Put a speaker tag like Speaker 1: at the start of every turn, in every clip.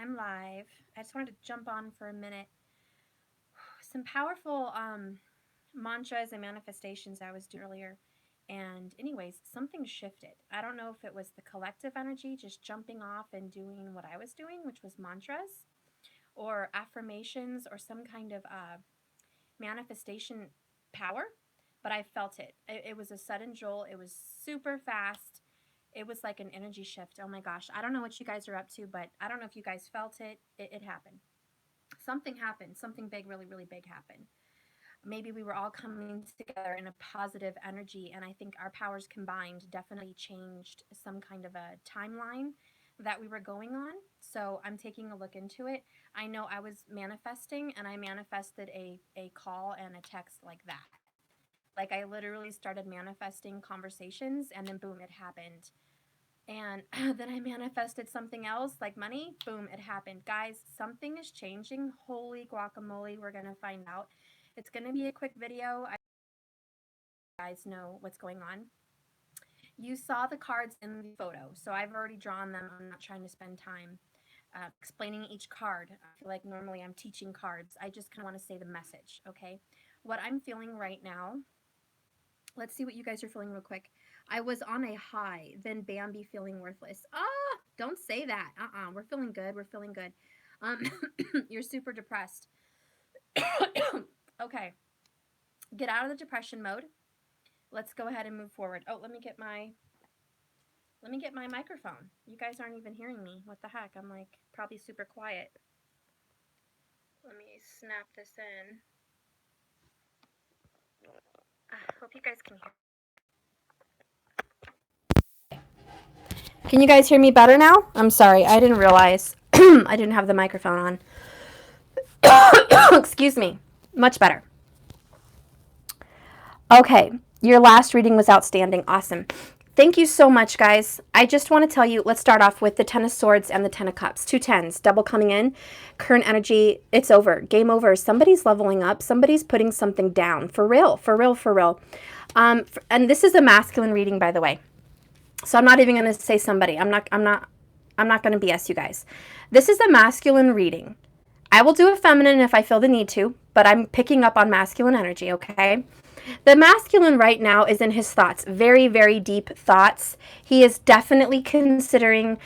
Speaker 1: I'm live. I just wanted to jump on for a minute. Some powerful mantras and manifestations I was doing earlier. And, anyways, something shifted. I don't know if it was the collective energy just jumping off and doing what I was doing, which was mantras or affirmations or some kind of manifestation power, but I felt it. It was a sudden jolt. It was super fast. It was like an energy shift. Oh my gosh. I don't know what you guys are up to, but I don't know if you guys felt it. It happened. Something happened. Something big, really, really big happened. Maybe we were all coming together in a positive energy, and I think our powers combined definitely changed some kind of a timeline that we were going on. So I'm taking a look into it. I know I was manifesting, and I manifested a call and a text like that. Like I literally started manifesting conversations, and then boom, it happened. And then I manifested something else like money. Boom, it happened. Guys, something is changing. Holy guacamole, we're going to find out. It's going to be a quick video. I guys know what's going on. You saw the cards in the photo, so I've already drawn them. I'm not trying to spend time explaining each card. I feel like normally I'm teaching cards. I just kind of want to say the message, okay? What I'm feeling right now, let's see what you guys are feeling real quick. I was on a high, then Bambi feeling worthless. Ah, don't say that. We're feeling good. We're feeling good. Um, you're super depressed. Okay, get out of the depression mode. Let's go ahead and move forward. Oh, let me get my microphone. You guys aren't even hearing me. What the heck? I'm like probably super quiet. Let me snap this in. I hope you guys can hear. Can you guys hear me better now? I'm sorry, I didn't realize I didn't have the microphone on. Excuse me. Much better. Okay, your last reading was outstanding. Awesome. Thank you so much, guys. I just want to tell you, let's start off with the Ten of Swords and the Ten of Cups. Two tens, double coming in. Current energy, it's over. Game over. Somebody's leveling up. Somebody's putting something down. For real, for real, for real. And this is a masculine reading, by the way. So I'm not even going to say somebody. I'm not going to BS you guys. This is a masculine reading. I will do a feminine if I feel the need to, but I'm picking up on masculine energy, okay? The masculine right now is in his thoughts, very, very deep thoughts. He is definitely considering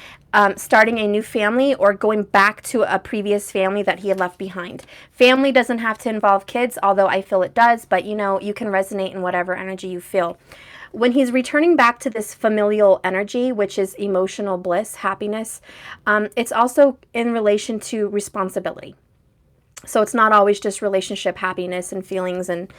Speaker 1: starting a new family or going back to a previous family that he had left behind. Family doesn't have to involve kids, although I feel it does, but you know, you can resonate in whatever energy you feel. When he's returning back to this familial energy, which is emotional bliss, happiness, it's also in relation to responsibility. So it's not always just relationship happiness and feelings and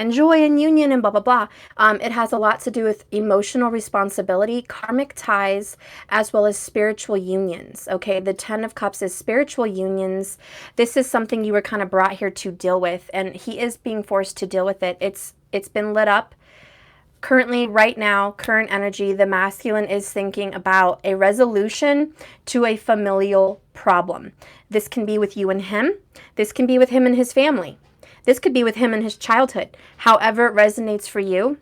Speaker 1: joy and union and blah, blah, blah. It has a lot to do with emotional responsibility, karmic ties, as well as spiritual unions. Okay, the Ten of Cups is spiritual unions. This is something you were kind of brought here to deal with, and he is being forced to deal with it. It's been lit up. Currently, right now, current energy, the masculine is thinking about a resolution to a familial problem. This can be with you and him. This can be with him and his family. This could be with him and his childhood. However it resonates for you,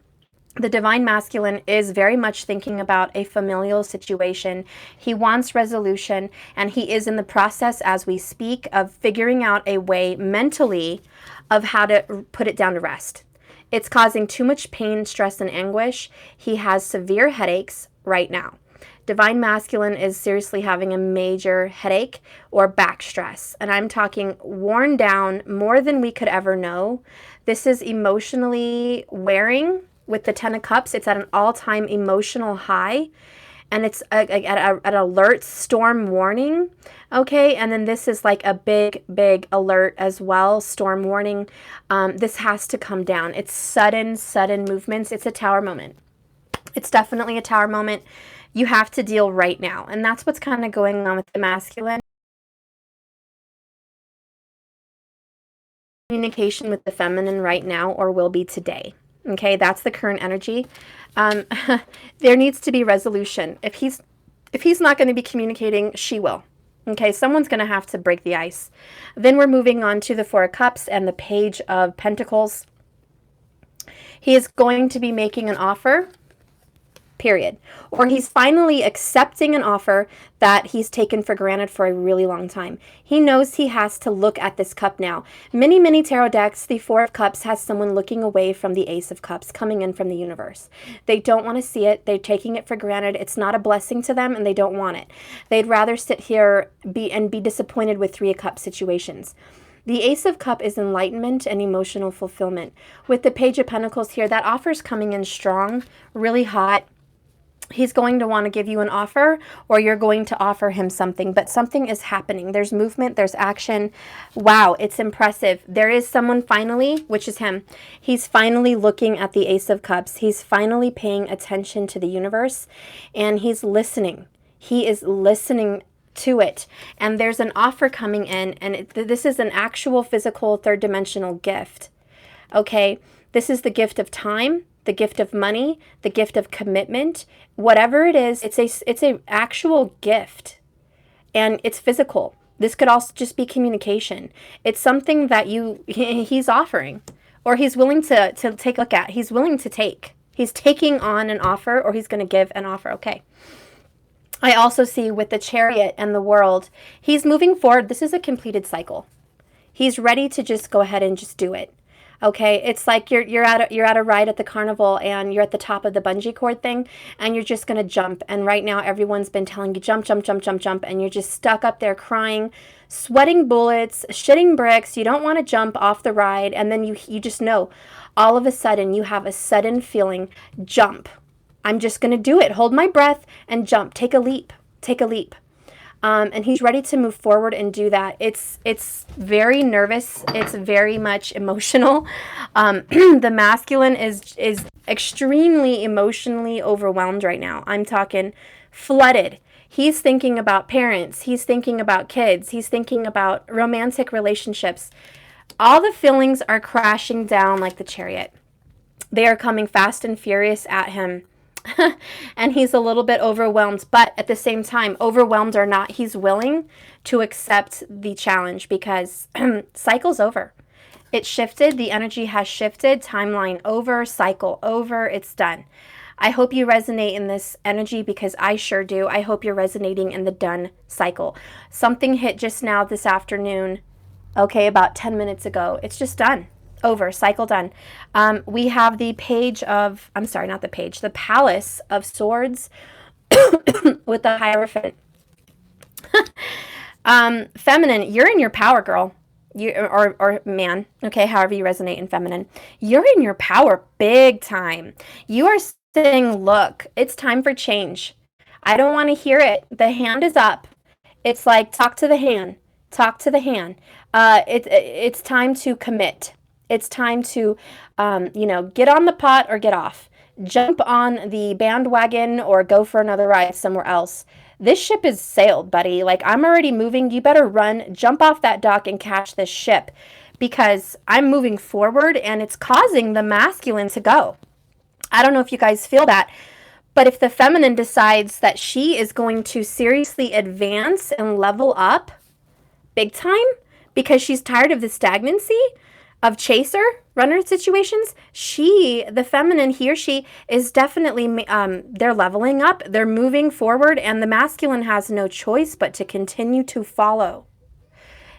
Speaker 1: the divine masculine is very much thinking about a familial situation. He wants resolution, and he is in the process as we speak of figuring out a way mentally of how to put it down to rest. It's causing too much pain, stress, and anguish. He has severe headaches right now. Divine masculine is seriously having a major headache or back stress. And I'm talking worn down more than we could ever know. This is emotionally wearing with the Ten of Cups. It's at an all-time emotional high. And it's at an alert storm warning. Okay, and then this is like a big, big alert as well, storm warning. This has to come down. It's sudden movements. It's a tower moment. It's definitely a tower moment. You have to deal right now. And that's what's kind of going on with the masculine. Communication with the feminine right now or will be today. Okay, that's the current energy. There needs to be resolution. If he's not going to be communicating, she will. Okay, someone's going to have to break the ice. Then we're moving on to the Four of Cups and the Page of Pentacles. He is going to be making an offer. period. Or he's finally accepting an offer that he's taken for granted for a really long time. He knows he has to look at this cup now. Many tarot decks, the Four of Cups has someone looking away from the Ace of Cups coming in from the universe. They don't want to see it. They're taking it for granted. It's not a blessing to them and they don't want it. They'd rather sit here be disappointed with Three of Cups situations. The Ace of Cups is enlightenment and emotional fulfillment. With the Page of Pentacles here, that offer's coming in strong, really hot. He's going to want to give you an offer, or you're going to offer him something, but something is happening. There's movement, there's action. Wow, it's impressive. There is someone finally, which is him. He's finally looking at the Ace of Cups. He's finally paying attention to the universe, and he's listening. He is listening to it, and there's an offer coming in, and this is an actual physical third dimensional gift. Okay, this is the gift of time, the gift of money, the gift of commitment. Whatever it is, it's a actual gift, and it's physical. This could also just be communication. It's something that he's offering, or he's willing to take a look at. He's willing to take. He's taking on an offer, or he's going to give an offer. Okay. I also see with the Chariot and the World, he's moving forward. This is a completed cycle. He's ready to just go ahead and just do it. Okay, it's like you're at a ride at the carnival and you're at the top of the bungee cord thing and you're just gonna jump. And right now everyone's been telling you jump, jump, jump, jump, jump, and you're just stuck up there crying, sweating bullets, shitting bricks. You don't want to jump off the ride, and then you just know, all of a sudden you have a sudden feeling, jump. I'm just going to do it. Hold my breath and jump. Take a leap. Take a leap. And he's ready to move forward and do that. It's very nervous. It's very much emotional. The masculine is extremely emotionally overwhelmed right now. I'm talking flooded. He's thinking about parents. He's thinking about kids. He's thinking about romantic relationships. All the feelings are crashing down like the Chariot. They are coming fast and furious at him. And he's a little bit overwhelmed, but at the same time, overwhelmed or not, he's willing to accept the challenge because cycle's over. It shifted. The energy has shifted. Timeline over. Cycle over. It's done. I hope you resonate in this energy because I sure do. I hope you're resonating in the done cycle. Something hit just now this afternoon, okay, about 10 minutes ago. It's just done. Over. Cycle done. We have the the Palace of Swords with the Hierophant. Feminine, you're in your power, girl. Or man, okay, however you resonate in feminine. You're in your power big time. You are saying, look, it's time for change. I don't want to hear it. The hand is up. It's like, talk to the hand. Talk to the hand. It's time to commit. It's time to, get on the pot or get off. Jump on the bandwagon or go for another ride somewhere else. This ship is sailed, buddy. Like, I'm already moving. You better run, jump off that dock and catch this ship because I'm moving forward and it's causing the masculine to go. I don't know if you guys feel that, but if the feminine decides that she is going to seriously advance and level up big time because she's tired of the stagnancy of chaser runner situations, the feminine, he or she is definitely, they're leveling up, they're moving forward, and the masculine has no choice but to continue to follow.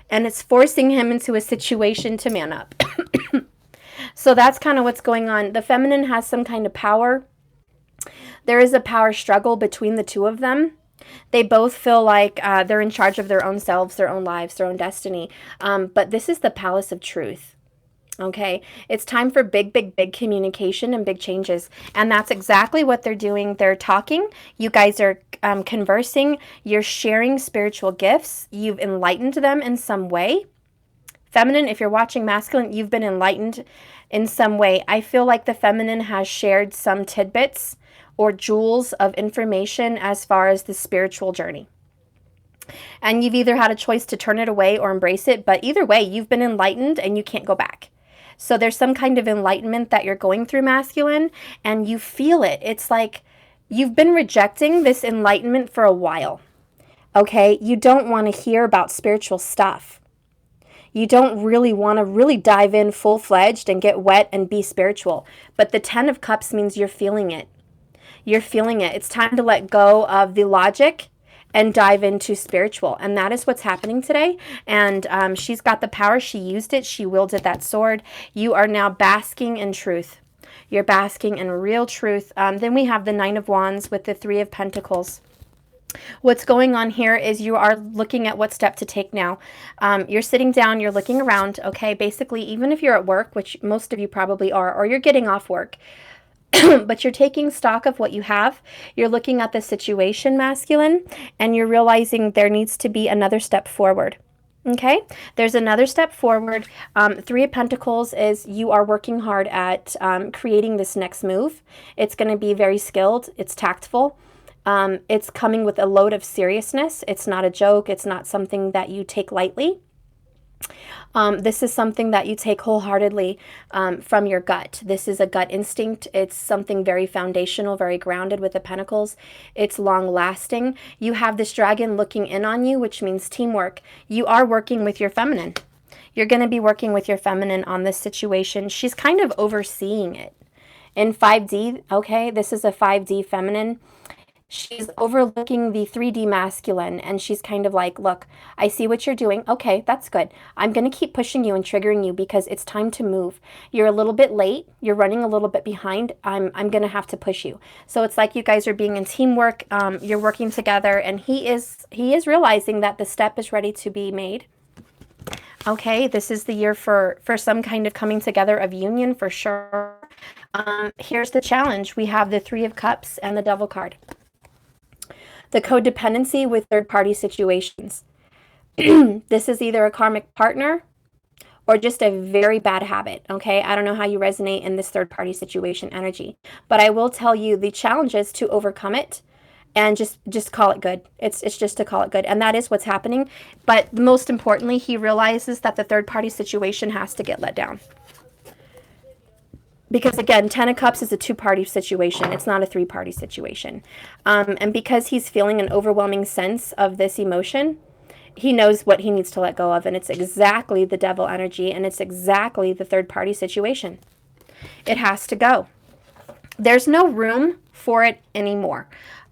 Speaker 1: And it's forcing him into a situation to man up. So that's kind of what's going on. The feminine has some kind of power. There is a power struggle between the two of them. They both feel like they're in charge of their own selves, their own lives, their own destiny. But this is the Palace of Truth. Okay, it's time for big communication and big changes. And that's exactly what they're doing. They're talking. You guys are conversing. You're sharing spiritual gifts. You've enlightened them in some way. Feminine, if you're watching masculine, you've been enlightened in some way. I feel like the feminine has shared some tidbits or jewels of information as far as the spiritual journey. And you've either had a choice to turn it away or embrace it, but either way, you've been enlightened and you can't go back. So there's some kind of enlightenment that you're going through, masculine, and you feel it. It's like you've been rejecting this enlightenment for a while, okay? You don't want to hear about spiritual stuff. You don't really want to really dive in full-fledged and get wet and be spiritual. But the 10 of Cups means you're feeling it. You're feeling it. It's time to let go of the logic and dive into spiritual. And that is what's happening today. And she's got the power. She used it. She wielded that sword. You are now basking in truth. You're basking in real truth. Then we have the Nine of Wands with the Three of Pentacles. What's going on here is you are looking at what step to take now. You're sitting down, you're looking around, okay? Basically, even if you're at work, which most of you probably are, or you're getting off work, but you're taking stock of what you have. You're looking at the situation, masculine, and you're realizing there needs to be another step forward. Okay, there's another step forward. Three of Pentacles is you are working hard at creating this next move. It's going to be very skilled. It's tactful. It's coming with a load of seriousness. It's not a joke. It's not something that you take lightly. This is something that you take wholeheartedly from your gut. This is a gut instinct. It's something very foundational, very grounded with the Pentacles. It's long lasting. You have this dragon looking in on you, which means teamwork. You are working with your feminine. You're going to be working with your feminine on this situation. She's kind of overseeing it. In 5D, okay, this is a 5D feminine. She's overlooking the 3D masculine, and she's kind of like, look, I see what you're doing. Okay, that's good. I'm going to keep pushing you and triggering you because it's time to move. You're a little bit late. You're running a little bit behind. I'm going to have to push you. So it's like you guys are being in teamwork. You're working together, and he is realizing that the step is ready to be made. Okay, this is the year for some kind of coming together of union for sure. Here's the challenge. We have the Three of Cups and the Devil card. The codependency with third-party situations. This is either a karmic partner or just a very bad habit, okay? I don't know how you resonate in this third-party situation energy, but I will tell you the challenge is to overcome it and just call it good. It's just to call it good, and that is what's happening. But most importantly, he realizes that the third-party situation has to get let down. Because again, 10 of Cups is a two-party situation. It's not a three-party situation. And because he's feeling an overwhelming sense of this emotion, he knows what he needs to let go of. And it's exactly the Devil energy. And it's exactly the third-party situation. It has to go. There's no room for it anymore.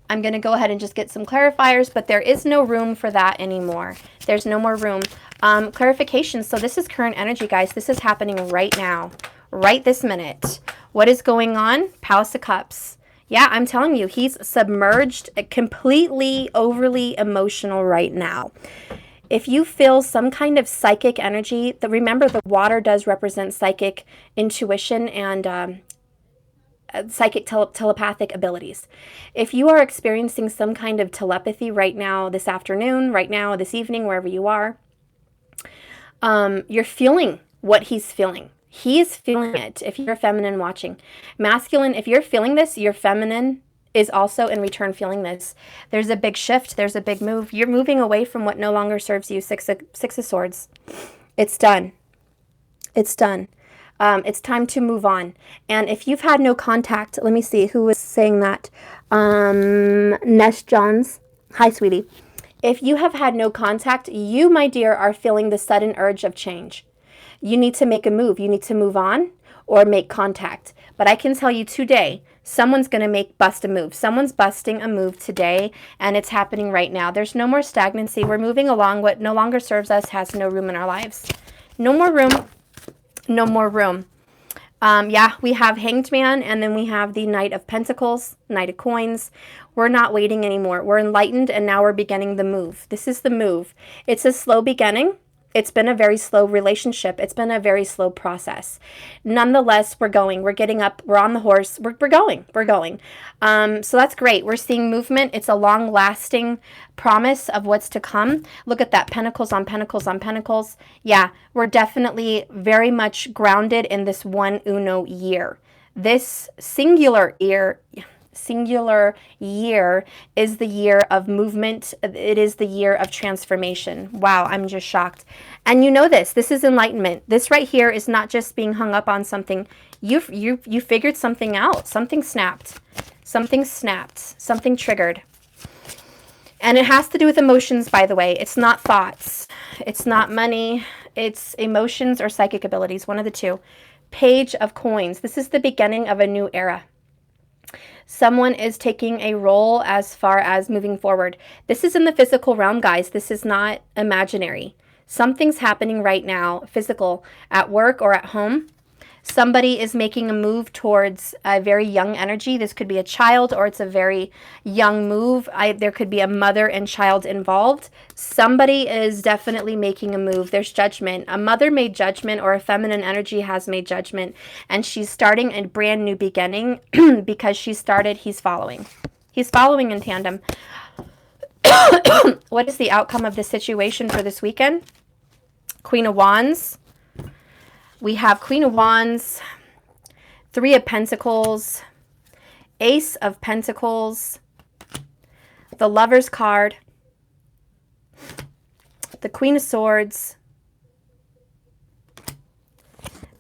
Speaker 1: I'm going to go ahead and just get some clarifiers, but there is no room for that anymore. There's no more room. Clarification. So this is current energy, guys. This is happening right now. Right this minute. What is going on? Palace of Cups. Yeah, I'm telling you, he's submerged, completely overly emotional right now. If you feel some kind of psychic energy, remember the water does represent psychic intuition and psychic telepathic abilities. If you are experiencing some kind of telepathy right now, this afternoon, right now, this evening, wherever you are, you're feeling what he's feeling. He is feeling it if you're feminine watching. Masculine, if you're feeling this, your feminine is also in return feeling this. There's a big shift. There's a big move. You're moving away from what no longer serves you. Six of Swords. It's done. It's done. It's time to move on. And if you've had no contact, let me see who was saying that. Nesh Johns. Hi, sweetie. If you have had no contact, you, my dear, are feeling the sudden urge of change. You need to make a move. You need to move on or make contact. But I can tell you today, someone's going to bust a move. Someone's busting a move today, and it's happening right now. There's no more stagnancy. We're moving along. What no longer serves us has no room in our lives. No more room. No more room. Yeah, we have Hanged Man, and then we have the Knight of Pentacles, Knight of Coins. We're not waiting anymore. We're enlightened, and now we're beginning the move. This is the move. It's a slow beginning. It's been a very slow relationship. It's been a very slow process. Nonetheless, we're going. We're getting up. We're on the horse. We're going. We're going. So that's great. We're seeing movement. It's a long-lasting promise of what's to come. Look at that. Pentacles on Pentacles on Pentacles. Yeah, we're definitely very much grounded in this one Uno year. This singular year is the year of movement. It is the year of transformation. Wow, I'm just shocked. And you know this is enlightenment. This right here is not just being hung up on something. You figured something out. Something snapped. Something snapped. Something triggered. And it has to do with emotions, by the way. It's not thoughts. It's not money. It's emotions or psychic abilities. One of the two. Page of Coins. This is the beginning of a new era. Someone is taking a role as far as moving forward. This is in the physical realm, guys. This is not imaginary. Something's happening right now, physical, at work or at home. Somebody is making a move towards a very young energy. This could be a child or it's a very young move. There could be a mother and child involved. Somebody is definitely making a move. There's judgment. A mother made judgment, or a feminine energy has made judgment, and she's starting a brand new beginning because he's following. He's following in tandem. What is the outcome of the situation for this weekend? Queen of Wands. We have Queen of Wands, Three of Pentacles, Ace of Pentacles, the Lover's card, the Queen of Swords,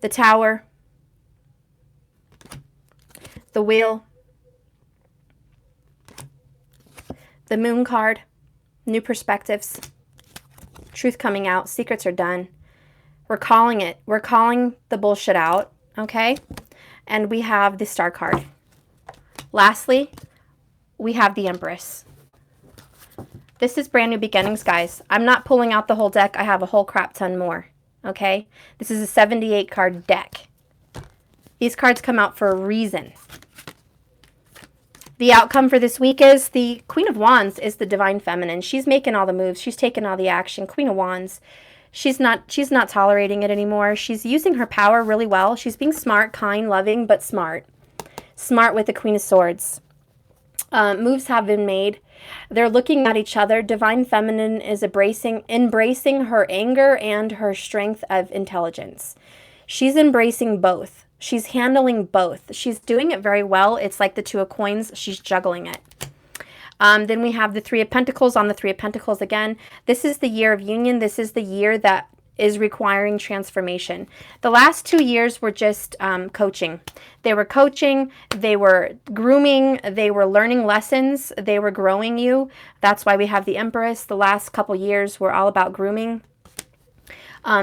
Speaker 1: the Tower, the Wheel, the Moon card, new perspectives, truth coming out, secrets are done. We're calling it. We're calling the bullshit out, okay? And we have the Star card. Lastly, we have the Empress. This is brand new beginnings, guys. I'm not pulling out the whole deck. I have a whole crap ton more, okay? This is a 78 card deck. These cards come out for a reason. The outcome for this week is the Queen of Wands is the Divine Feminine. She's making all the moves. She's taking all the action. Queen of Wands. She's not tolerating it anymore. She's using her power really well. She's being smart, kind, loving, but smart. Smart with the Queen of Swords. Moves have been made. They're looking at each other. Divine Feminine is embracing her anger and her strength of intelligence. She's embracing both. She's handling both. She's doing it very well. It's like the Two of Coins. She's juggling it. Then we have the Three of Pentacles on the Three of Pentacles again. This is the year of union. This is the year that is requiring transformation. The last 2 years were just coaching. They were coaching, they were grooming, they were learning lessons, they were growing you. That's why we have the Empress. The last couple years were all about grooming.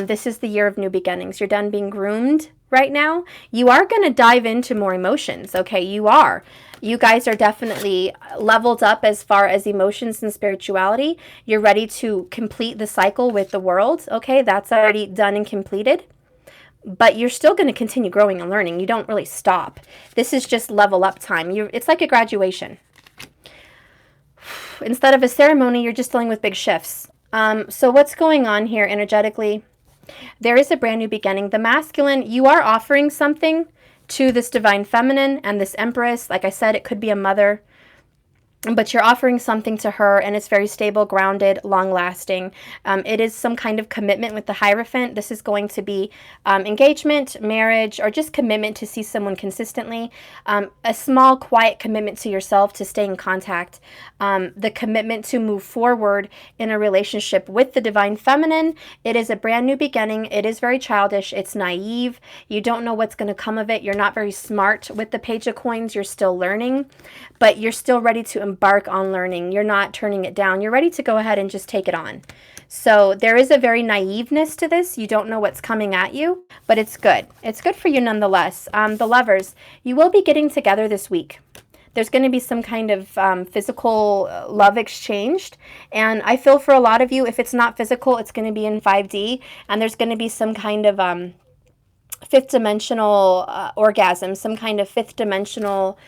Speaker 1: This is the year of new beginnings. You're done being groomed right now. You are going to dive into more emotions, okay? You are. You guys are definitely leveled up as far as emotions and spirituality. You're ready to complete the cycle with the world, okay? That's already done and completed. But you're still going to continue growing and learning. You don't really stop. This is just level up time. It's like a graduation. Instead of a ceremony, you're just dealing with big shifts. So what's going on here energetically? There is a brand new beginning. The masculine, you are offering something to this Divine Feminine and this Empress. Like I said, it could be a mother, but you're offering something to her, and it's very stable, grounded, long-lasting. It is some kind of commitment with the Hierophant. This is going to be engagement, marriage, or just commitment to see someone consistently. A small, quiet commitment to yourself to stay in contact. The commitment to move forward in a relationship with the Divine Feminine. It is a brand new beginning. It is very childish. It's naive. You don't know what's going to come of it. You're not very smart with the Page of Coins. You're still learning, but you're still ready to embark on learning. You're not turning it down. You're ready to go ahead and just take it on. So there is a very naiveness to this. You don't know what's coming at you, but it's good. It's good for you nonetheless. The Lovers, you will be getting together this week. There's going to be some kind of physical love exchanged. And I feel for a lot of you, if it's not physical, it's going to be in 5D. And there's going to be some kind of fifth dimensional orgasm, some kind of fifth dimensional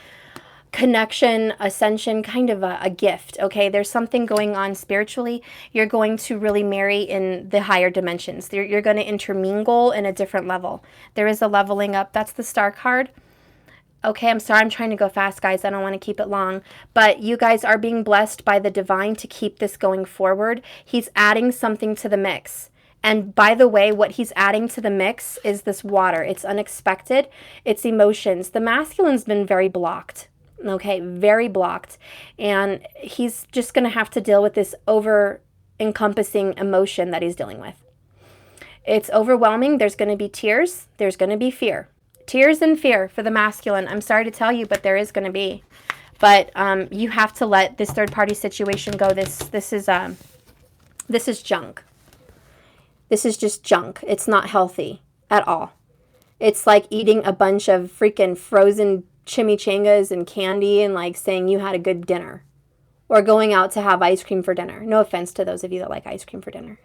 Speaker 1: connection, ascension, kind of a gift, okay? There's something going on spiritually. You're going to really marry in the higher dimensions. You're going to intermingle in a different level. There is a leveling up. That's the Star card. Okay, I'm sorry, I'm trying to go fast, guys. I don't want to keep it long. But you guys are being blessed by the Divine to keep this going forward. He's adding something to the mix. And by the way, what he's adding to the mix is this water. It's unexpected. It's emotions. The masculine's been very blocked. Okay, very blocked. And he's just going to have to deal with this over-encompassing emotion that he's dealing with. It's overwhelming. There's going to be tears. There's going to be fear. Tears and fear for the masculine. I'm sorry to tell you, but there is going to be. But you have to let this third-party situation go. This is junk. This is just junk. It's not healthy at all. It's like eating a bunch of freaking frozen chimichangas and candy and like saying you had a good dinner, or going out to have ice cream for dinner. No offense to those of you that like ice cream for dinner.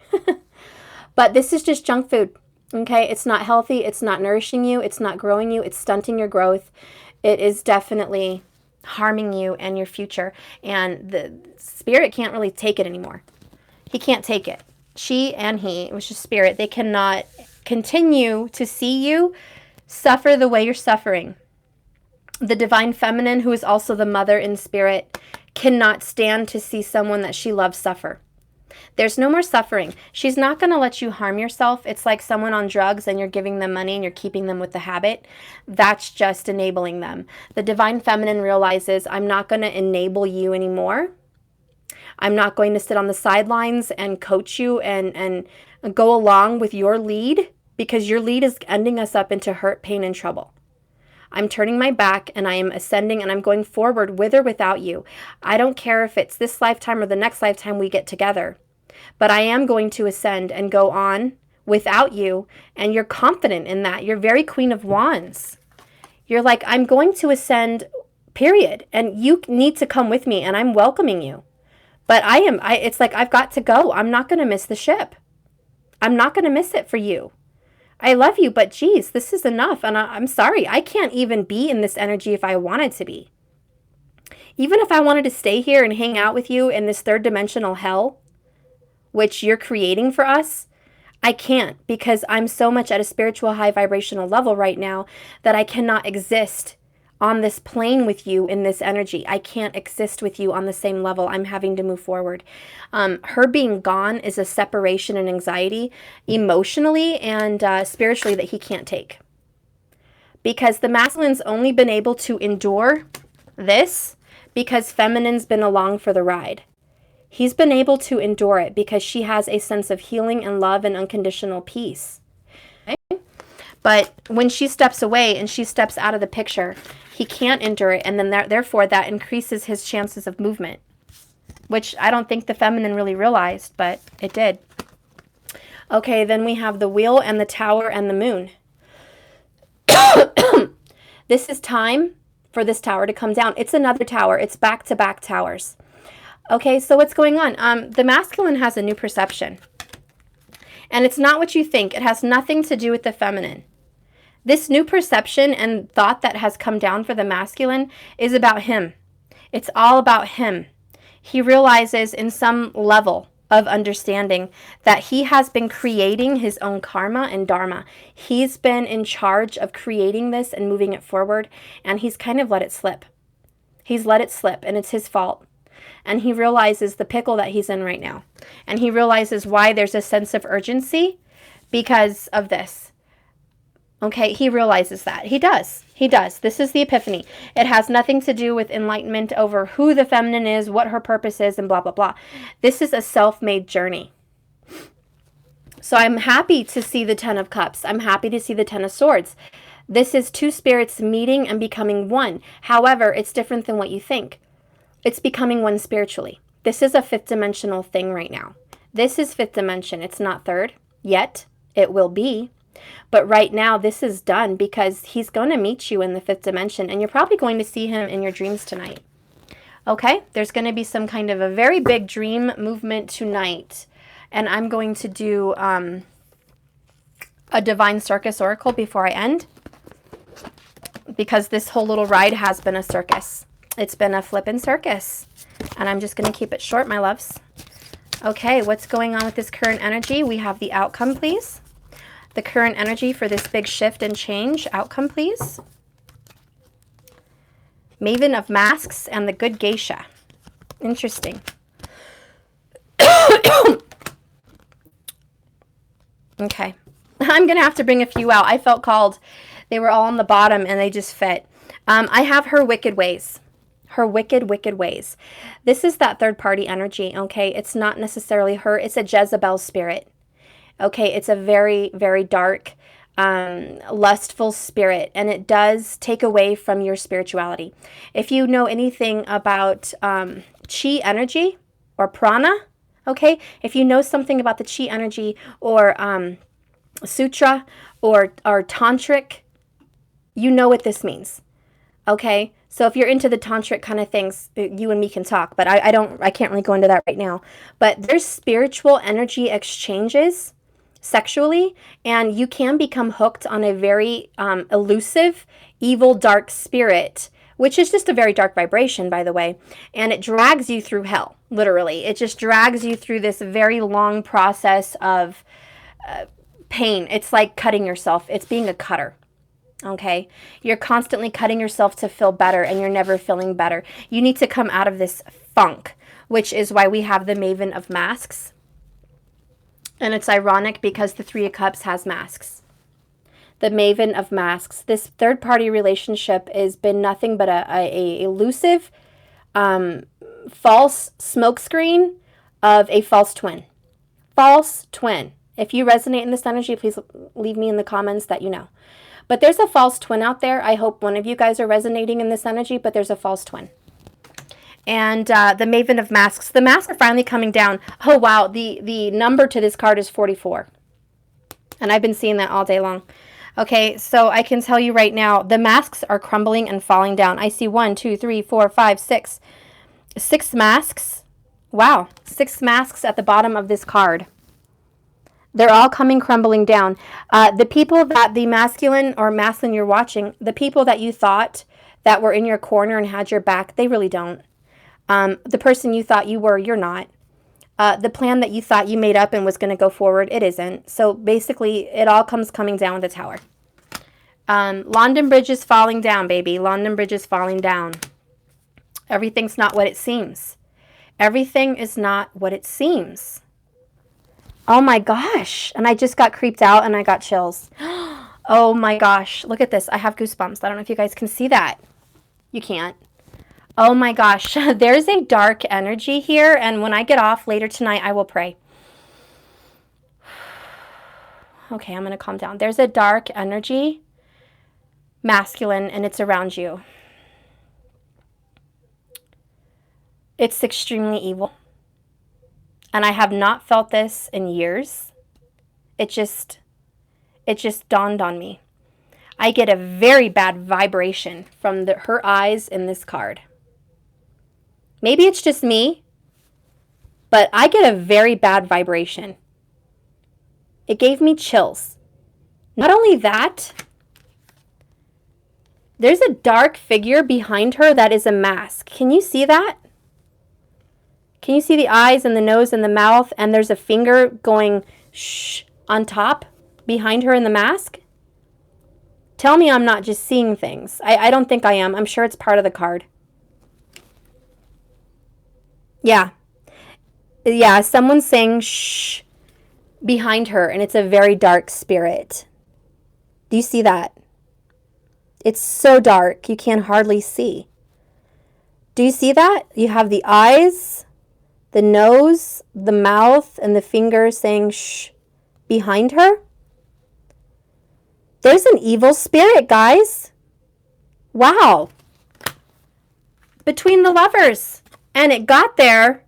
Speaker 1: But this is just junk food, okay? It's not healthy. It's not nourishing you. It's not growing you. It's stunting your growth. It is definitely harming you and your future. And the spirit can't really take it anymore. He can't take it. She and he, which is spirit, they cannot continue to see you suffer the way you're suffering. The divine feminine, who is also the mother in spirit, cannot stand to see someone that she loves suffer. There's no more suffering. She's not going to let you harm yourself. It's like someone on drugs and you're giving them money and you're keeping them with the habit. That's just enabling them. The divine feminine realizes, I'm not going to enable you anymore. I'm not going to sit on the sidelines and coach you and go along with your lead, because your lead is ending us up into hurt, pain, and trouble. I'm turning my back and I am ascending and I'm going forward with or without you. I don't care if it's this lifetime or the next lifetime we get together, but I am going to ascend and go on without you, and you're confident in that. You're very Queen of Wands. You're like, I'm going to ascend, period, and you need to come with me and I'm welcoming you. But it's like, I've got to go. I'm not going to miss the ship. I'm not going to miss it for you. I love you, but geez, this is enough. And I'm sorry, I can't even be in this energy if I wanted to be. Even if I wanted to stay here and hang out with you in this third dimensional hell, which you're creating for us, I can't, because I'm so much at a spiritual high vibrational level right now that I cannot exist on this plane with you in this energy. I can't exist with you on the same level. I'm having to move forward. Her being gone is a separation and anxiety emotionally and spiritually that he can't take. Because the masculine's only been able to endure this because feminine's been along for the ride. He's been able to endure it because she has a sense of healing and love and unconditional peace. Okay? But when she steps away and she steps out of the picture, he can't endure it, and then therefore that increases his chances of movement, which I don't think the feminine really realized, but it did. Okay, then we have the wheel and the tower and the moon. This is time for this tower to come down. It's another tower. It's back-to-back towers. Okay, so what's going on? The masculine has a new perception, and it's not what you think. It has nothing to do with the feminine. This new perception and thought that has come down for the masculine is about him. It's all about him. He realizes in some level of understanding that he has been creating his own karma and dharma. He's been in charge of creating this and moving it forward, and he's kind of let it slip. He's let it slip, and it's his fault. And he realizes the pickle that he's in right now. And he realizes why there's a sense of urgency because of this. Okay, he realizes that. He does. He does. This is the epiphany. It has nothing to do with enlightenment over who the feminine is, what her purpose is, and blah, blah, blah. This is a self-made journey. So I'm happy to see the Ten of Cups. I'm happy to see the Ten of Swords. This is two spirits meeting and becoming one. However, it's different than what you think. It's becoming one spiritually. This is a fifth dimensional thing right now. This is fifth dimension. It's not third yet. It will be. But right now, this is done because he's going to meet you in the fifth dimension, and you're probably going to see him in your dreams tonight. Okay? There's going to be some kind of a very big dream movement tonight, and I'm going to do a Divine Circus Oracle before I end, because this whole little ride has been a circus. It's been a flippin' circus, and I'm just going to keep it short, my loves. Okay, what's going on with this current energy? We have the outcome, please. The current energy for this big shift and change. Outcome, please. Maven of Masks and the Good Geisha. Interesting. Okay. I'm going to have to bring a few out. I felt called. They were all on the bottom and they just fit. I have her wicked ways. Her wicked, wicked ways. This is that third party energy, okay? It's not necessarily her. It's a Jezebel spirit. Okay, it's a very, very dark, lustful spirit, and it does take away from your spirituality. If you know anything about chi energy or prana, okay, if you know something about the chi energy or sutra or tantric, you know what this means. Okay, so if you're into the tantric kind of things, you and me can talk, but I can't really go into that right now. But there's spiritual energy exchanges sexually, and you can become hooked on a very elusive, evil, dark spirit, which is just a very dark vibration, by the way, and it drags you through hell, literally. It just drags you through this very long process of pain. It's like cutting yourself. It's being a cutter. Okay, you're constantly cutting yourself to feel better, and you're never feeling better. You need to come out of this funk, which is why we have the Maven of Masks. And it's ironic because the Three of Cups has masks. The Maven of Masks. This third-party relationship has been nothing but a elusive, false smokescreen of a false twin. False twin. If you resonate in this energy, please leave me in the comments that you know. But there's a false twin out there. I hope one of you guys are resonating in this energy, but there's a false twin. And the Maven of Masks. The masks are finally coming down. Oh, wow. The number to this card is 44. And I've been seeing that all day long. Okay, so I can tell you right now, the masks are crumbling and falling down. I see 1, 2, 3, 4, 5, 6. 6 masks. Wow. 6 masks at the bottom of this card. They're all coming crumbling down. The people that the masculine you're watching, the people that you thought that were in your corner and had your back, they really don't. The person you thought you were, you're not. The plan that you thought you made up and was going to go forward, it isn't. So basically, it all coming down with the tower. London Bridge is falling down, baby. London Bridge is falling down. Everything's not what it seems. Everything is not what it seems. Oh my gosh. And I just got creeped out and I got chills. Oh my gosh. Look at this. I have goosebumps. I don't know if you guys can see that. You can't. Oh my gosh. There's a dark energy here. And when I get off later tonight, I will pray. Okay, I'm going to calm down. There's a dark energy, masculine, and it's around you. It's extremely evil. And I have not felt this in years. It just dawned on me. I get a very bad vibration from her eyes in this card. Maybe it's just me, but I get a very bad vibration. It gave me chills. Not only that, there's a dark figure behind her that is a mask. Can you see that? Can you see the eyes and the nose and the mouth? And there's a finger going shh on top behind her in the mask? Tell me I'm not just seeing things. I don't think I am. I'm sure it's part of the card. Yeah. Yeah, someone's saying shh behind her, and it's a very dark spirit. Do you see that? It's so dark, you can hardly see. Do you see that? You have the eyes, the nose, the mouth, and the finger saying shh behind her. There's an evil spirit, guys. Wow. Between the lovers. And it got there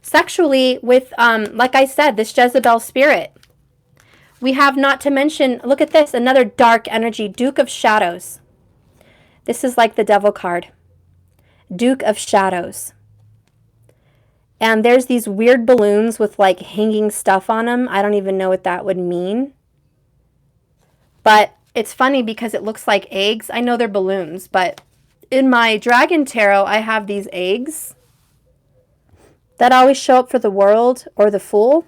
Speaker 1: sexually with, like I said, this Jezebel spirit. We have not to mention, look at this, another dark energy, Duke of Shadows. This is like the devil card. Duke of Shadows. And there's these weird balloons with like hanging stuff on them. I don't even know what that would mean. But it's funny because it looks like eggs. I know they're balloons, but in my Dragon Tarot, I have these eggs that always show up for the World or the Fool.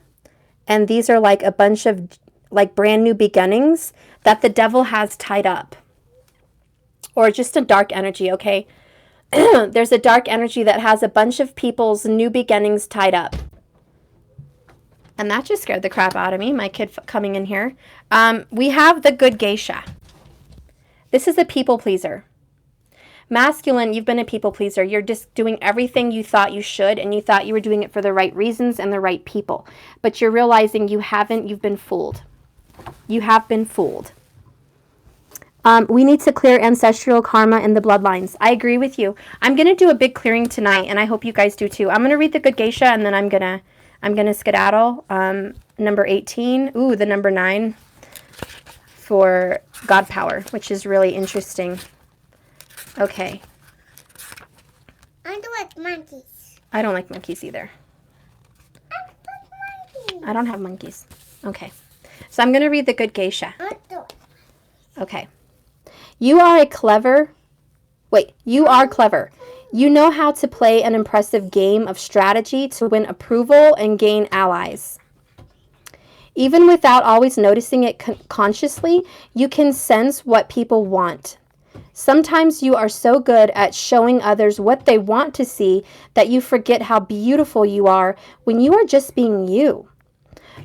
Speaker 1: And these are like a bunch of like brand new beginnings that the devil has tied up. Or just a dark energy, okay? There's a dark energy that has a bunch of people's new beginnings tied up. And that just scared the crap out of me, my kid coming in here. We have the Good Geisha. This is a people pleaser. Masculine, you've been a people pleaser. You're just doing everything you thought you should, and you thought you were doing it for the right reasons and the right people. But you're realizing you haven't. You've been fooled. You have been fooled. We need to clear ancestral karma in the bloodlines. I agree with you. I'm going to do a big clearing tonight, and I hope you guys do too. I'm going to read the Good Geisha, and then I'm gonna skedaddle. Number 18. Ooh, the number 9 for God Power, which is really interesting. Okay.
Speaker 2: I don't like monkeys.
Speaker 1: I don't like monkeys either.
Speaker 2: I like monkeys.
Speaker 1: I don't have monkeys. Okay. So I'm going to read the Good Geisha.
Speaker 2: I don't.
Speaker 1: Okay. You are clever. You know how to play an impressive game of strategy to win approval and gain allies. Even without always noticing it consciously, you can sense what people want. Sometimes you are so good at showing others what they want to see that you forget how beautiful you are when you are just being you.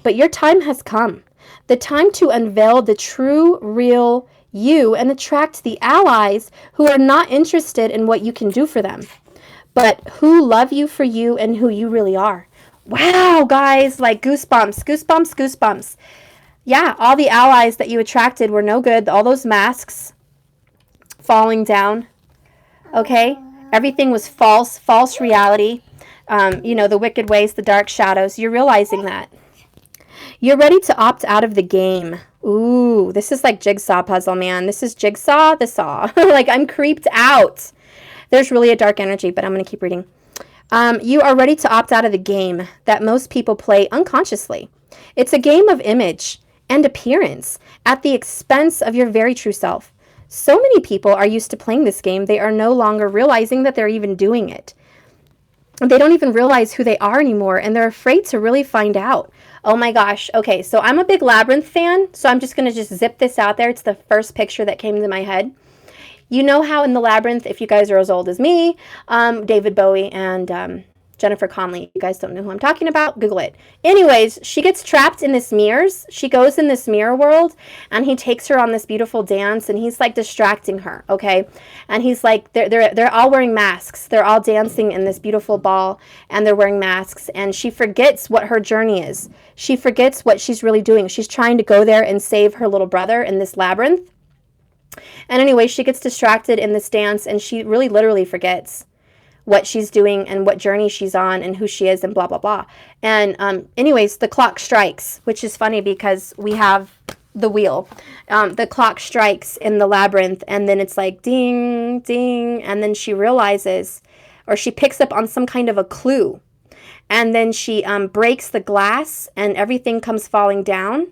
Speaker 1: But your time has come. The time to unveil the true, real you and attract the allies who are not interested in what you can do for them, but who love you for you and who you really are. Wow, guys, like goosebumps, goosebumps, goosebumps. Yeah, all the allies that you attracted were no good. All those masks falling down. Okay? Everything was false reality. The wicked ways, the dark shadows. You're realizing that. You're ready to opt out of the game. Ooh, this is like Jigsaw puzzle, man. This is Jigsaw the Saw. Like, I'm creeped out. There's really a dark energy, but I'm going to keep reading. You are ready to opt out of the game that most people play unconsciously. It's a game of image and appearance at the expense of your very true self. So many people are used to playing this game, they are no longer realizing that they're even doing it. They don't even realize who they are anymore, and they're afraid to really find out. Oh my gosh. Okay, so I'm a big Labyrinth fan, so I'm just going to just zip this out there. It's the first picture that came to my head. You know how in the Labyrinth, if you guys are as old as me, David Bowie and Jennifer Connelly, you guys don't know who I'm talking about, Google it. Anyways, she gets trapped in this mirrors. She goes in this mirror world, and he takes her on this beautiful dance, and he's like distracting her, okay? And he's like, they're all wearing masks. They're all dancing in this beautiful ball, and they're wearing masks, and she forgets what her journey is. She forgets what she's really doing. She's trying to go there and save her little brother in this labyrinth. And anyway, she gets distracted in this dance, and she really literally forgets what she's doing and what journey she's on and who she is and blah, blah, blah. And anyways, the clock strikes, which is funny because we have the wheel. The clock strikes in the labyrinth, and then it's like ding, ding, and then she realizes, or she picks up on some kind of a clue. And then she breaks the glass, and everything comes falling down.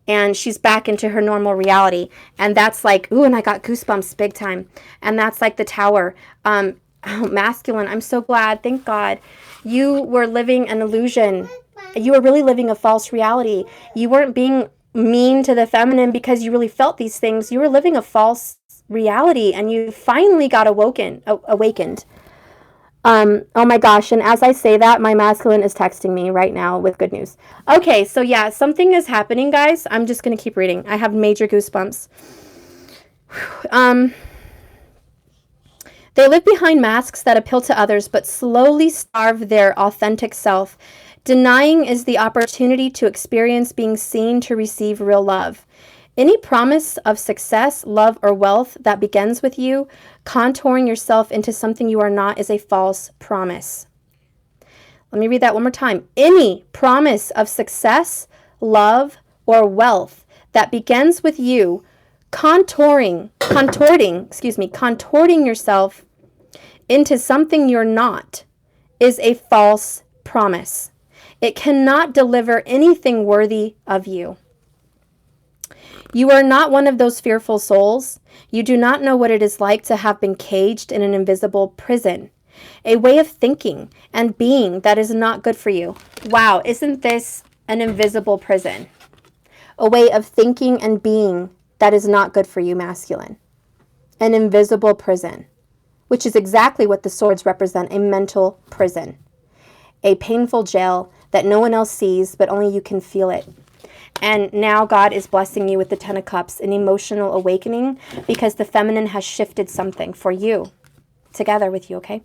Speaker 1: And she's back into her normal reality. And that's like, ooh, and I got goosebumps big time. And that's like the tower. Masculine, I'm so glad. Thank God. You were living an illusion. You were really living a false reality. You weren't being mean to the feminine because you really felt these things. You were living a false reality, and you finally got awakened. Oh my gosh, and as I say that, my masculine is texting me right now with good news. Okay, so yeah, something is happening, guys. I'm just going to keep reading. I have major goosebumps. They live behind masks that appeal to others, but slowly starve their authentic self. Denying is the opportunity to experience being seen to receive real love. Any promise of success, love, or wealth that begins with you contouring yourself into something you are not is a false promise. Let me read that one more time. Any promise of success, love, or wealth that begins with you contorting yourself into something you're not is a false promise. It cannot deliver anything worthy of you. You are not one of those fearful souls. You do not know what it is like to have been caged in an invisible prison, a way of thinking and being that is not good for you. Wow, isn't this an invisible prison? A way of thinking and being that is not good for you, masculine. An invisible prison, which is exactly what the swords represent, a mental prison. A painful jail that no one else sees, but only you can feel it. And now God is blessing you with the 10 of Cups, an emotional awakening, because the feminine has shifted something for you, together with you, okay?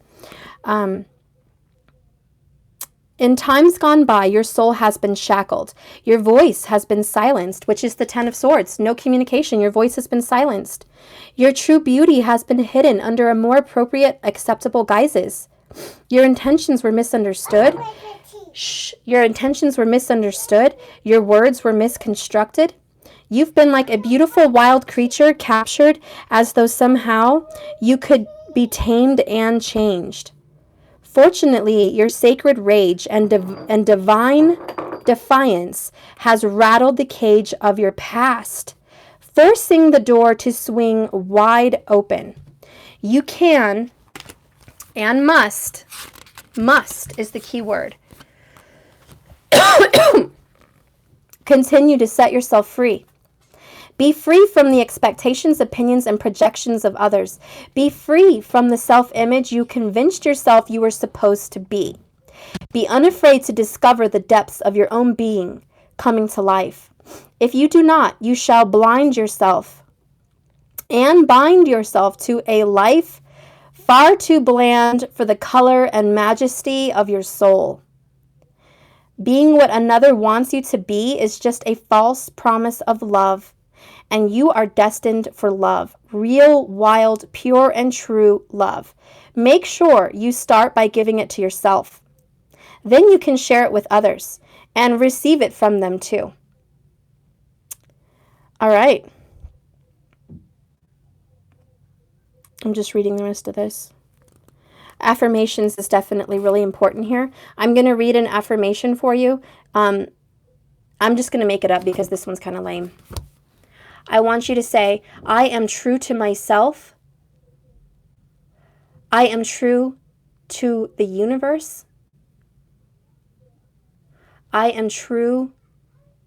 Speaker 1: In times gone by, your soul has been shackled. Your voice has been silenced, which is the 10 of Swords. No communication. Your voice has been silenced. Your true beauty has been hidden under a more appropriate, acceptable guises. Your intentions were misunderstood. Your intentions were misunderstood. Your words were misconstrued. You've been like a beautiful wild creature captured as though somehow you could be tamed and changed. Fortunately, your sacred rage and divine defiance has rattled the cage of your past, forcing the door to swing wide open. You can and must is the key word, continue to set yourself free. Be free from the expectations, opinions, and projections of others. Be free from the self-image you convinced yourself you were supposed to be. Be unafraid to discover the depths of your own being coming to life. If you do not, you shall blind yourself and bind yourself to a life far too bland for the color and majesty of your soul. Being what another wants you to be is just a false promise of love. And you are destined for love, real, wild, pure, and true love. Make sure you start by giving it to yourself. Then you can share it with others and receive it from them too. All right. I'm just reading the rest of this. Affirmations is definitely really important here. I'm going to read an affirmation for you. I'm just going to make it up because this one's kind of lame. I want you to say, I am true to myself. I am true to the universe. I am true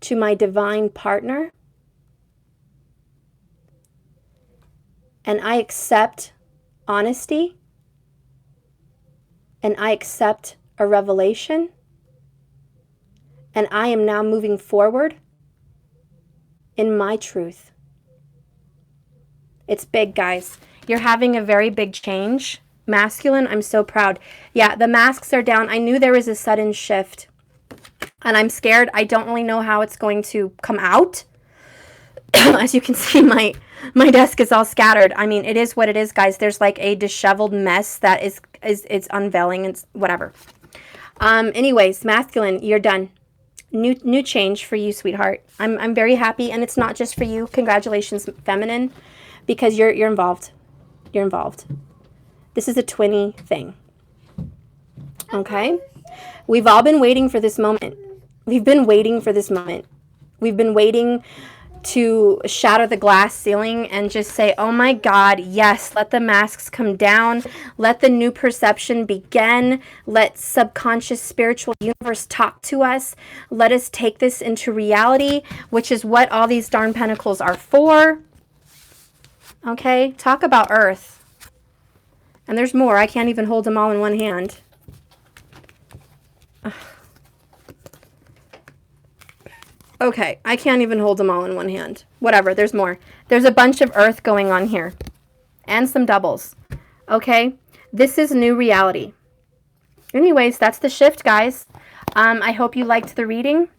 Speaker 1: to my divine partner. And I accept honesty. And I accept a revelation. And I am now moving forward in my truth. It's big, guys. You're having a very big change. Masculine, I'm so proud. Yeah, the masks are down. I knew there was a sudden shift. And I'm scared. I don't really know how it's going to come out. As you can see, my desk is all scattered. I mean, it is what it is, guys. There's like a disheveled mess that is it's unveiling. It's whatever. Anyways, masculine, you're done. New change for you, sweetheart. I'm very happy, and it's not just for you. Congratulations, feminine, because you're involved. You're involved. This is a twinny thing. Okay? We've all been waiting for this moment. We've been waiting for this moment. We've been waiting to shatter the glass ceiling and just say, oh my God, yes, let the masks come down. Let the new perception begin. Let subconscious spiritual universe talk to us. Let us take this into reality, which is what all these darn pentacles are for. Okay, talk about earth. And there's more. I can't even hold them all in one hand. Ugh. Okay, I can't even hold them all in one hand. Whatever, there's more. There's a bunch of earth going on here. And some doubles. Okay, this is new reality. Anyways, that's the shift, guys. I hope you liked the reading.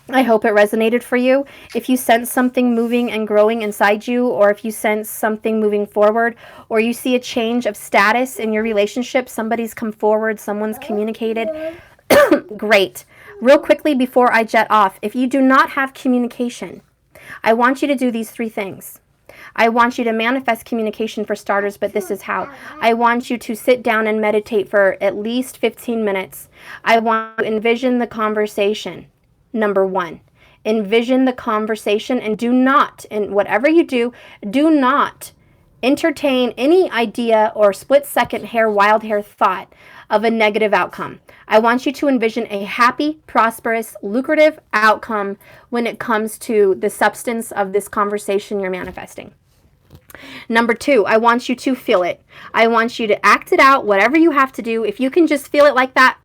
Speaker 1: I hope it resonated for you. If you sense something moving and growing inside you, or if you sense something moving forward, or you see a change of status in your relationship, somebody's come forward, someone's communicated, great. Real quickly before I jet off, if you do not have communication, I want you to do these 3 things. I want you to manifest communication for starters, but this is how. I want you to sit down and meditate for at least 15 minutes. I want you to envision the conversation. Number 1, envision the conversation, and do not, in whatever you do not entertain any idea or split-second wild hair thought of a negative outcome. I want you to envision a happy, prosperous, lucrative outcome when it comes to the substance of this conversation you're manifesting. Number 2, I want you to feel it. I want you to act it out, whatever you have to do. If you can just feel it like that,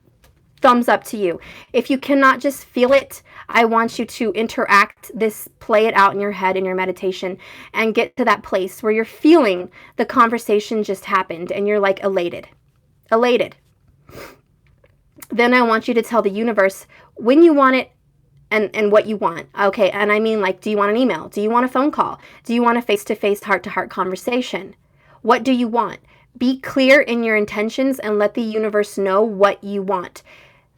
Speaker 1: thumbs up to you. If you cannot just feel it, I want you to interact this, play it out in your head in your meditation, and get to that place where you're feeling the conversation just happened and you're like elated. Elated. Then I want you to tell the universe when you want it and what you want. Okay, and I mean, like, do you want an email? Do you want a phone call? Do you want a face-to-face, heart-to-heart conversation? What do you want? Be clear in your intentions and let the universe know what you want.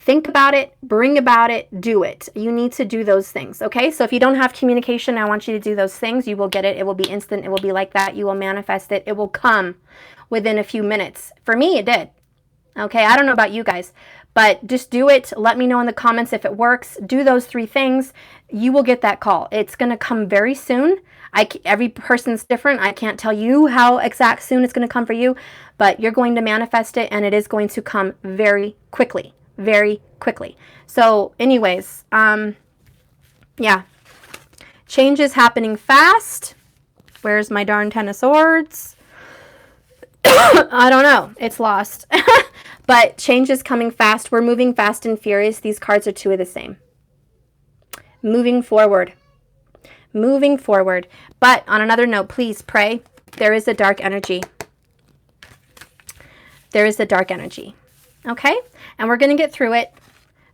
Speaker 1: Think about it, bring about it, do it. You need to do those things, okay? So if you don't have communication, I want you to do those things. You will get it. It will be instant. It will be like that. You will manifest it. It will come within a few minutes. For me, it did. Okay, I don't know about you guys, but just do it. Let me know in the comments if it works. Do those 3 things. You will get that call. It's going to come very soon. Every person's different. I can't tell you how exact soon it's going to come for you, but you're going to manifest it, and it is going to come very quickly. Very quickly. So anyways, yeah. Change is happening fast. Where's my darn 10 of swords? I don't know. It's lost. But change is coming fast. We're moving fast and furious. These cards are 2 of the same. Moving forward. Moving forward. But on another note, please pray. There is a dark energy. There is a dark energy. Okay? And we're going to get through it.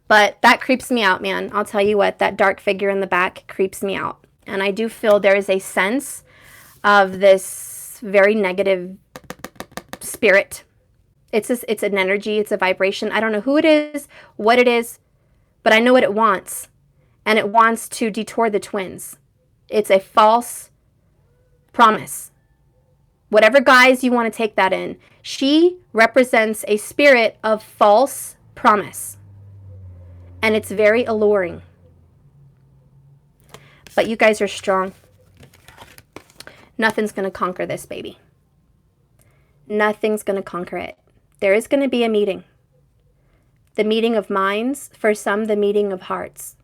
Speaker 1: But that creeps me out, man. I'll tell you what. That dark figure in the back creeps me out. And I do feel there is a sense of this very negative spirit. It's an energy. It's a vibration. I don't know who it is, what it is, but I know what it wants. And it wants to detour the twins. It's a false promise. Whatever guise you want to take that in, she represents a spirit of false promise. And it's very alluring. But you guys are strong. Nothing's going to conquer this, baby. Nothing's going to conquer it. There is going to be a meeting. The meeting of minds, for some, the meeting of hearts.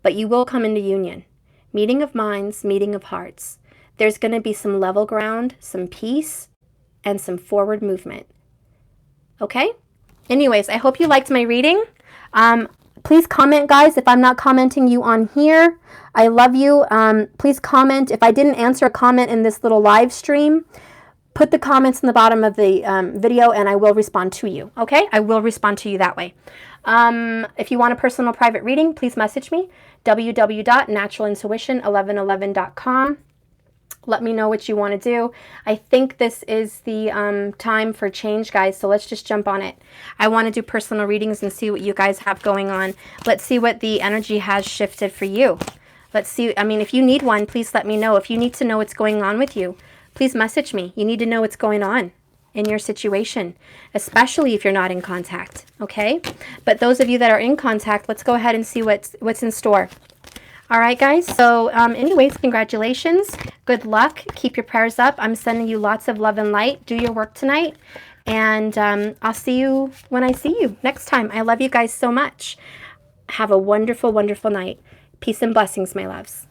Speaker 1: But you will come into union. Meeting of minds, meeting of hearts. There's going to be some level ground, some peace, and some forward movement. Okay? Anyways, I hope you liked my reading. Please comment, guys, if I'm not commenting you on here. I love you. Please comment. If I didn't answer a comment in this little live stream, put the comments in the bottom of the video and I will respond to you. Okay? I will respond to you that way. If you want a personal private reading, please message me. www.naturalintuition1111.com. Let me know what you want to do. I think this is the time for change, guys, so let's just jump on it. I want to do personal readings and see what you guys have going on. Let's see what the energy has shifted for you. Let's see. I mean, if you need one, please let me know. If you need to know what's going on with you, please message me. You need to know what's going on in your situation, especially if you're not in contact, okay? But those of you that are in contact, let's go ahead and see what's in store. All right, guys. So anyways, congratulations. Good luck. Keep your prayers up. I'm sending you lots of love and light. Do your work tonight. And I'll see you when I see you next time. I love you guys so much. Have a wonderful, wonderful night. Peace and blessings, my loves.